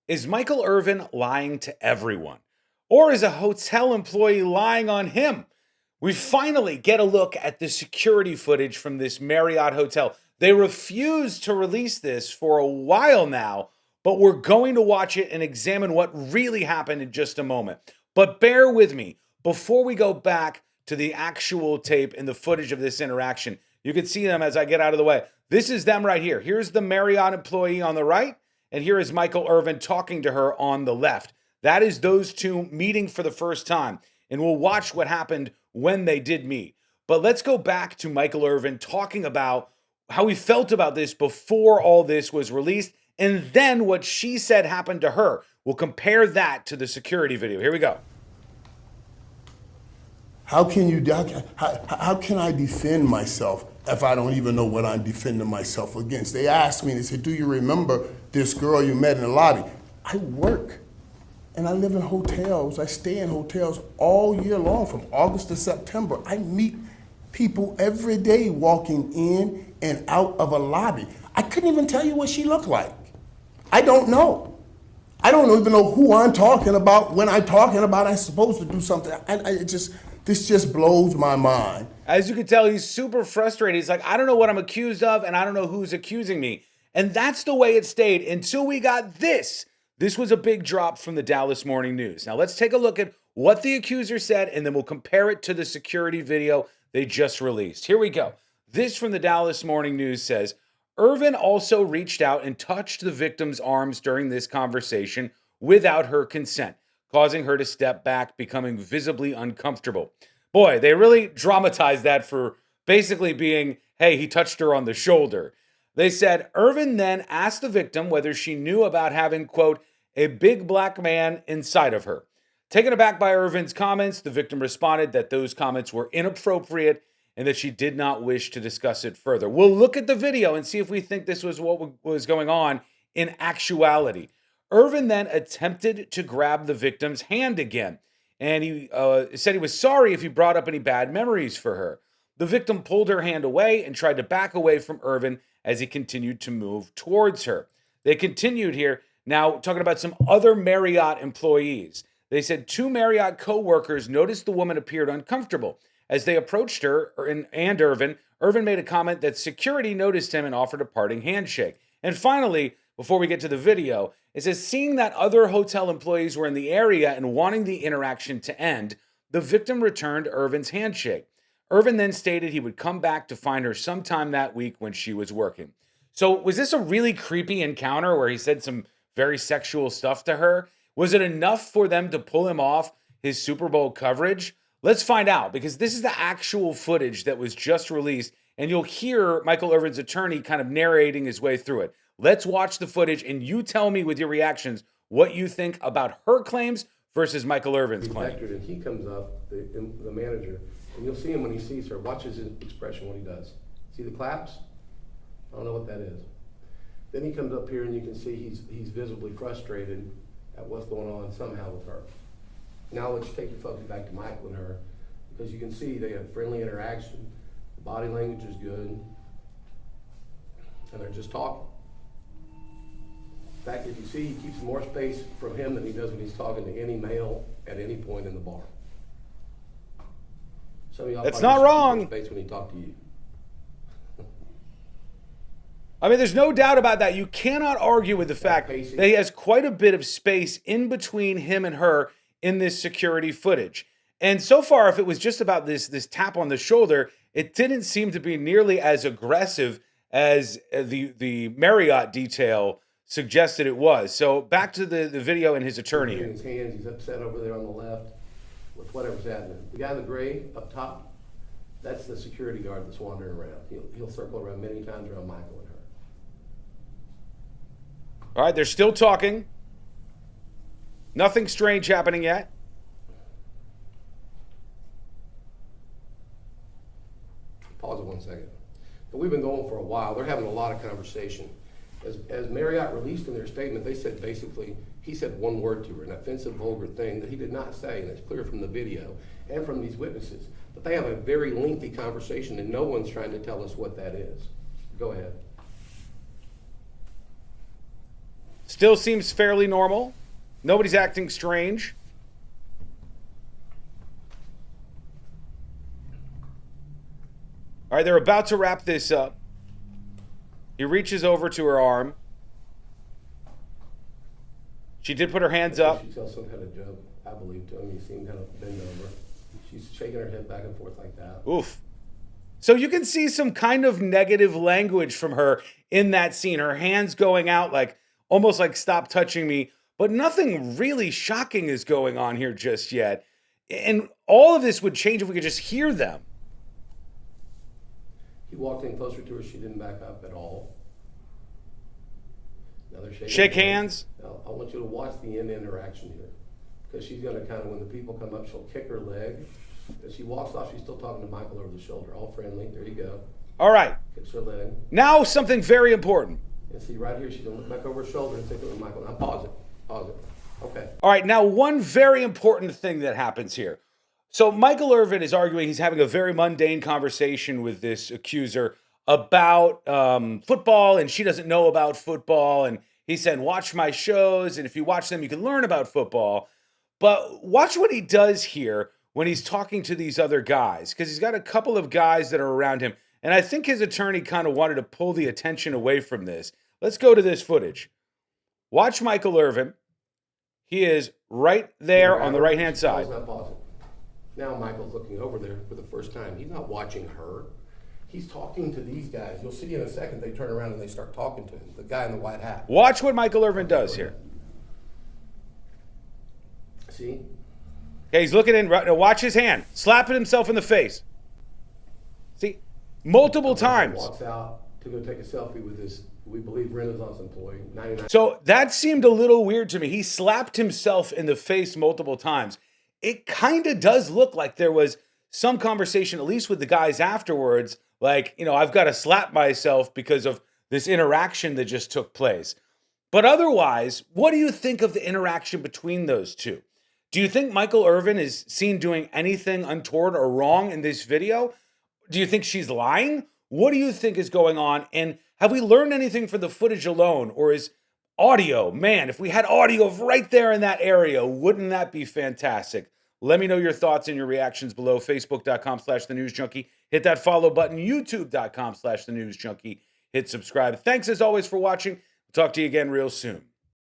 Is Michael Irvin lying to everyone? Or is a hotel employee lying on him? We finally get a look at the security footage from this Marriott hotel. They refused to release this for a while now, but we're going to watch it and examine what really happened in just a moment. But bear with me. Before we go back to the actual tape and the footage of this interaction, you can see them as I get out of the way. This is them right here. Here's the Marriott employee on the right. And here is Michael Irvin talking to her on the left. That is those two meeting for the first time. And we'll watch what happened when they did meet. But let's go back to Michael Irvin talking about how he felt about this before all this was released, and then what she said happened to her. We'll compare that to the security video. Here we go. How can I defend myself if I don't even know what I'm defending myself against? They asked me, they said, do you remember this girl you met in the lobby? I work and I live in hotels. I stay in hotels all year long from August to September. I meet people every day walking in and out of a lobby. I couldn't even tell you what she looked like. I don't know. I don't even know who I'm talking about. When I'm talking about I'm supposed to do something. This just blows my mind. As you can tell, he's super frustrated. He's like, I don't know what I'm accused of, and I don't know who's accusing me. And that's the way it stayed until we got this. This was a big drop from the Dallas Morning News. Now let's take a look at what the accuser said, and then we'll compare it to the security video they just released. Here we go. This from the Dallas Morning News says, Irvin also reached out and touched the victim's arms during this conversation without her consent, causing her to step back, becoming visibly uncomfortable. Boy, they really dramatized that for basically being, hey, he touched her on the shoulder. They said Irvin then asked the victim whether she knew about having, quote, a big black man inside of her. Taken aback by Irvin's comments, the victim responded that those comments were inappropriate and that she did not wish to discuss it further. We'll look at the video and see if we think this was what was going on in actuality. Irvin then attempted to grab the victim's hand again, and he said he was sorry if he brought up any bad memories for her. The victim pulled her hand away and tried to back away from Irvin as he continued to move towards her. They continued here, now talking about some other Marriott employees. They said two Marriott co-workers noticed the woman appeared uncomfortable. As they approached her and Irvin, Irvin made a comment that security noticed him and offered a parting handshake. And finally, before we get to the video, it says, seeing that other hotel employees were in the area and wanting the interaction to end, the victim returned Irvin's handshake. Irvin then stated he would come back to find her sometime that week when she was working. So was this a really creepy encounter where he said some very sexual stuff to her? Was it enough for them to pull him off his Super Bowl coverage? Let's find out, because this is the actual footage that was just released, and you'll hear Michael Irvin's attorney kind of narrating his way through it. Let's watch the footage, and you tell me with your reactions what you think about her claims versus Michael Irvin's claim. And he comes up, the manager, and you'll see him when he sees her. Watch his expression when he does. See the claps? I don't know what that is. Then he comes up here, and you can see he's visibly frustrated at what's going on somehow with her. Now let's take your focus back to Michael and her, because you can see they have friendly interaction, the body language is good, and they're just talking. In fact, if you see, he keeps more space from him than he does when he's talking to any male at any point in the bar. Some of y'all That's probably not wrong. keep more space when he talked to you. I mean, there's no doubt about that. You cannot argue with the fact that he has quite a bit of space in between him and her in this security footage. And so far, if it was just about this tap on the shoulder, it didn't seem to be nearly as aggressive as the Marriott detail suggested it was. So back to the video and his attorney. In his hands, he's upset over there on the left with whatever's happening. The guy in the gray up top, that's the security guard that's wandering around. He'll circle around many times around Michael and her. All right, they're still talking. Nothing strange happening yet. Pause it 1 second. But we've been going for a while. They're having a lot of conversation. As Marriott released in their statement, they said basically, he said one word to her, an offensive, vulgar thing that he did not say, and it's clear from the video and from these witnesses. But they have a very lengthy conversation, and no one's trying to tell us what that is. Go ahead. Still seems fairly normal. Nobody's acting strange. All right, they're about to wrap this up. He reaches over to her arm. She did put her hands up. She tells some kind of joke, I believe, to him. You see him kind of bend over. She's shaking her head back and forth like that. Oof. So you can see some kind of negative language from her in that scene. Her hands going out like almost like stop touching me, but nothing really shocking is going on here just yet. And all of this would change if we could just hear them. He walked in closer to her. She didn't back up at all. Now they're shaking Shake hands. Now, I want you to watch the end interaction here. Because she's going to kind of, when the people come up, she'll kick her leg. As she walks off, she's still talking to Michael over the shoulder. All friendly. There you go. All right. Kicks her leg. Now something very important. And see right here, she's going to look back over her shoulder and take it with Michael. Now pause it. Pause it. Okay. All right. Now, one very important thing that happens here. So Michael Irvin is arguing he's having a very mundane conversation with this accuser about football, and she doesn't know about football. And he said, watch my shows, and if you watch them, you can learn about football. But watch what he does here when he's talking to these other guys, because he's got a couple of guys that are around him. And I think his attorney kind of wanted to pull the attention away from this. Let's go to this footage. Watch Michael Irvin. He is right there on the right-hand side. Pause it. Now Michael's looking over there for the first time. He's not watching her. He's talking to these guys. You'll see in a second they turn around and they start talking to him, the guy in the white hat. Watch what Michael Irvin does here. See? Okay, he's looking in. Watch his hand. Slapping himself in the face. See? Multiple times. Walks out to go take a selfie with this, we believe, Renaissance employee. 99. So that seemed a little weird to me. He slapped himself in the face multiple times. It kind of does look like there was some conversation, at least with the guys afterwards, like, I've got to slap myself because of this interaction that just took place. But otherwise, what do you think of the interaction between those two? Do you think Michael Irvin is seen doing anything untoward or wrong in this video? Do you think she's lying? What do you think is going on? And have we learned anything from the footage alone? Or is audio, man, if we had audio right there in that area, wouldn't that be fantastic? Let me know your thoughts and your reactions below. Facebook.com/TheNewsJunkie. Hit that follow button. YouTube.com/TheNewsJunkie. Hit subscribe. Thanks as always for watching. Talk to you again real soon.